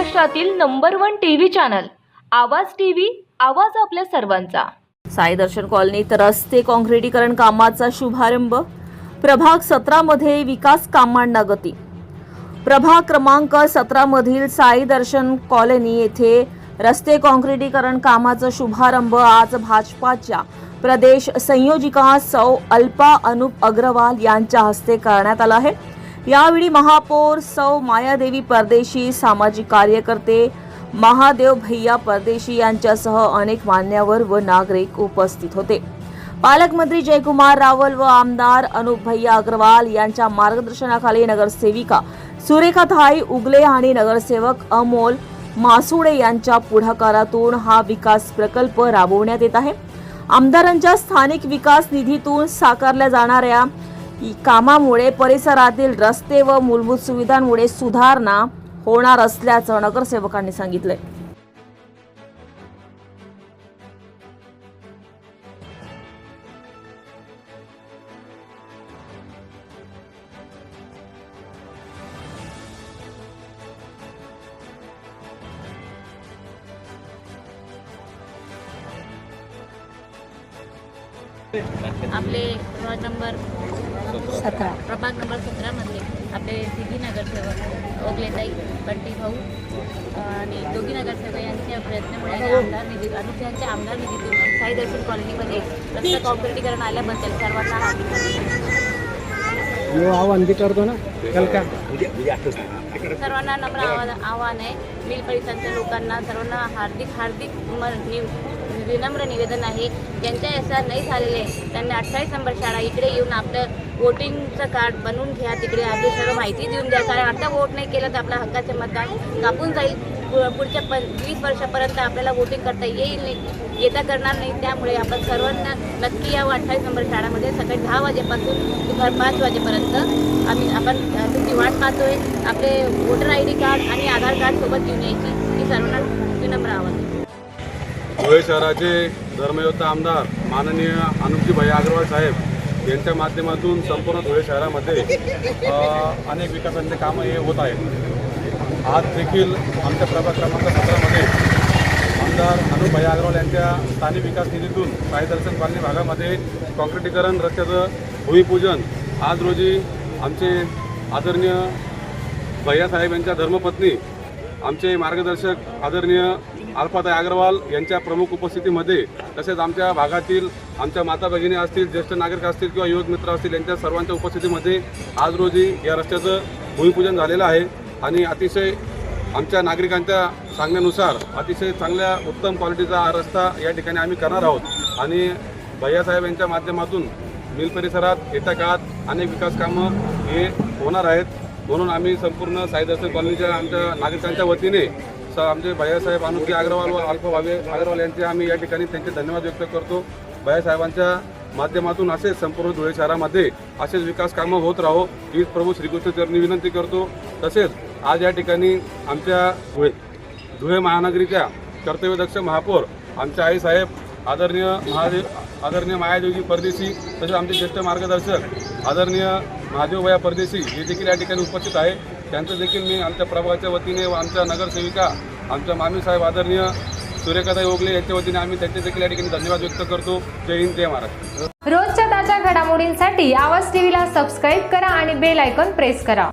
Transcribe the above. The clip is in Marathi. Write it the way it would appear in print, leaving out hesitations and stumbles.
महाराष्ट्रातील नंबर 1 टीव्ही चॅनल आवाज टीव्ही, आवाज आपल्या सर्वांचा। साई दर्शन कॉलनीत रस्ते काँक्रिटीकरण कामाचा शुभारंभ। प्रभाग 17 मध्ये विकास कामांना गती। प्रभाग क्रमांक 17 मधील साई दर्शन कॉलनी येथे रस्ते काँक्रिटीकरण कामाचा शुभारंभ आज भाजपाच्या प्रदेश संयोजिका सौ अल्पा अनुप अग्रवाल यांच्या हस्ते करण्यात आला आहे। यावेळी महापौर सौ मायादेवी परदेशी, सामाजिक कार्यकर्ते महादेव भैया परदेशी यांच्यासह अनेक मान्यवर व नागरिक उपस्थित होते। पालकमंत्री जयकुमार रावल व आमदार अनुप भैया अग्रवाल यांच्या मार्गदर्शनाखाली नगरसेविका सुरेखाताई उगले आणि नगरसेवक अमोल मासुडे यांच्या पुढाकारातून हा विकास प्रकल्प राबवण्यात येत आहे। आमदारांच्या स्थानिक विकास निधीतून साकारल्या जाणाऱ्या कामामुळे परिसरातील रस्ते व मूलभूत सुविधांमुळे सुधारणा होणार असल्याचं नगरसेवकांनी सांगितले। आपले प्रभाग नंबर 17 मधले आपले तिघी नगरसेवक ओगलेताई, बंटी भाऊ आणि दोघी नगरसेवक यांच्या प्रयत्नामुळे आमदार निधी अनुप यांच्या आमदार निधीतून साई दर्शन कॉलनीमध्ये रस्ता काँक्रिटीकरण आल्याबद्दल सर्वांना आव्हान भी करतो ना सर्वांना नम्र आव्हान आहे। मिल परिसराच्या लोकांना सर्वांना हार्दिक विनम्र निवेदन आहे। ज्यांच्या याचा नाही झालेले त्यांनी 28 नंबर शाळा इकडे येऊन आपलं वोटिंगचं कार्ड बनवून घ्या। तिकडे आपली सर्व माहिती देऊन द्या, कारण आता वोट नाही केलं तर आपल्या हक्काचे मतदान कापून जाईल। पुढच्या 20 वर्षापर्यंत आपल्याला वोटिंग करता येईल नाही, येता करणार नाही। त्यामुळे आपण सर्वांना नक्की या 28 नंबर शाळेमध्ये सकाळी 10 वाजेपासून दुपार 5 वाजेपर्यंत आपण तुमची वाट पाहतोय। आपले वोटर ID कार्ड आणि आधार कार्ड सोबत घेऊन यायची ही सर्वांना विनम्र आवाहन आहे। धुळे शहराचे धर्मयोद्धा आमदार माननीय अनुपजी भैया अग्रवाल साहेब यांच्या माध्यमातून संपूर्ण धुळे शहरामध्ये अनेक विकासांचे कामं हे होत आहेत। आज देखील आमच्या प्रभाग क्रमांक 17 मध्ये आमदार अनुप भैया अग्रवाल यांच्या स्थानिक विकास निधीतून साई दर्शन कॉलनी भागामध्ये काँक्रिटीकरण रस्त्याचं भूमिपूजन आज रोजी आमचे आदरणीय भैया साहेब यांच्या धर्मपत्नी, आमचे मार्गदर्शक आदरणीय अल्पाताई अग्रवाल यांच्या प्रमुख उपस्थितीमध्ये, तसेच आमच्या भागातील आमच्या माता भगिनी असतील, ज्येष्ठ नागरिक असतील किंवा युवक मित्र असतील यांच्या सर्वांच्या उपस्थितीमध्ये आज रोजी या रस्त्याचं भूमिपूजन झालेलं आहे। आणि अतिशय आमच्या नागरिकांच्या सांगण्यानुसार अतिशय चांगल्या उत्तम क्वालिटीचा हा रस्ता या ठिकाणी आम्ही करणार आहोत। आणि भैयासाहेब यांच्या माध्यमातून मिल परिसरात येत्या काळात अनेक विकास कामं हे होणार आहेत। म्हणून आम्ही संपूर्ण साई दर्शन कॉलनीच्या आमच्या नागरिकांच्या वतीने आमचे भैयासाहेब अनुपजी अग्रवाल व अल्पा अग्रवाल यांचे आम्ही या ठिकाणी त्यांचे धन्यवाद व्यक्त करतो। भैयासाहेबांच्या माध्यमातून असेच संपूर्ण धुळे शहरामध्ये असेच विकास कामं होत राहो हीच प्रभू श्रीकृष्ण चरणी विनंती करतो। तसेच आज या ठिकाणी आमच्या धुळे महानगरीच्या कर्तव्यदक्ष महापौर आमच्या आईसाहेब आदरणीय मायादेवी परदेशी, तसेच आमचे ज्येष्ठ मार्गदर्शक आदरणीय महादेव भैया परदेशी हे देखील या ठिकाणी उपस्थित आहे। त्यांचं देखील मी आमच्या प्रभागाच्या वतीने व आमच्या नगरसेविका आमच्या मामीसाहेब आदरणीय सुरेखाताई उगले यांच्या वतीने आम्ही त्यांचे देखील या ठिकाणी धन्यवाद व्यक्त करतो। जय हिंद, जय महाराष्ट्र। रोजच्या ताज्या घडामोडींसाठी आवाज टीव्हीला सबस्क्राईब करा आणि बेल आयकॉन प्रेस करा।